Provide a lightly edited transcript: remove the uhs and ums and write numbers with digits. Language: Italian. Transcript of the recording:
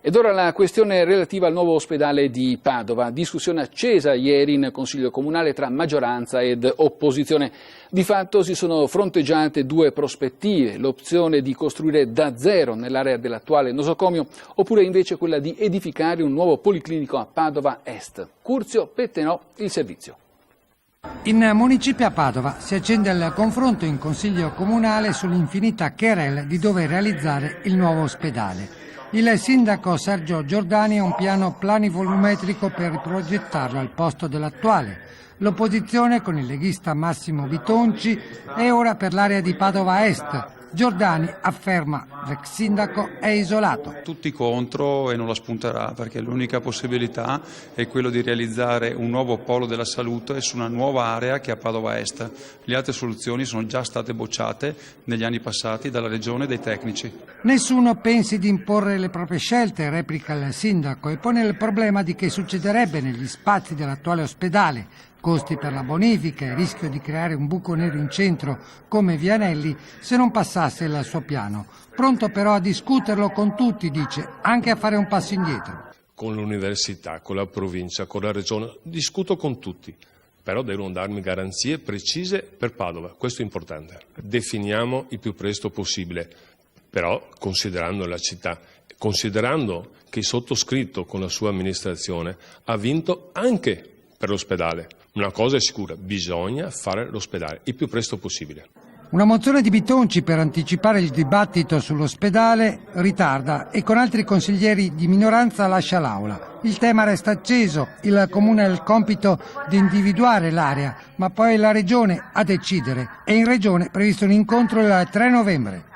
Ed ora la questione relativa al nuovo ospedale di Padova. Discussione accesa ieri in Consiglio Comunale tra maggioranza ed opposizione. Di fatto si sono fronteggiate due prospettive, l'opzione di costruire da zero nell'area dell'attuale nosocomio oppure invece quella di edificare un nuovo policlinico a Padova Est. Curzio pettenò il servizio. In municipio a Padova si accende il confronto in Consiglio Comunale sull'infinita querelle di dove realizzare il nuovo ospedale. Il sindaco Sergio Giordani ha un piano planivolumetrico per riprogettarlo al posto dell'attuale. L'opposizione, con il leghista Massimo Bitonci, è ora per l'area di Padova Est. Giordani afferma l'ex sindaco è isolato. Tutti contro e non la spunterà, perché l'unica possibilità è quello di realizzare un nuovo polo della salute su una nuova area che è a Padova Est. Le altre soluzioni sono già state bocciate negli anni passati dalla Regione e dai tecnici. Nessuno pensi di imporre le proprie scelte, replica il sindaco e pone il problema di che succederebbe negli spazi dell'attuale ospedale. Costi per la bonifica e rischio di creare un buco nero in centro come Vianelli se non passasse il suo piano. Pronto però a discuterlo con tutti, dice, anche a fare un passo indietro. Con l'università, con la provincia, con la regione, discuto con tutti, però devono darmi garanzie precise per Padova, questo è importante. Definiamo il più presto possibile, però considerando la città, considerando che il sottoscritto con la sua amministrazione ha vinto anche per l'ospedale. Una cosa è sicura, bisogna fare l'ospedale il più presto possibile. Una mozione di Bitonci per anticipare il dibattito sull'ospedale ritarda e con altri consiglieri di minoranza lascia l'Aula. Il tema resta acceso, il Comune ha il compito di individuare l'area, ma poi è la Regione a decidere e in Regione è previsto un incontro il 3 novembre.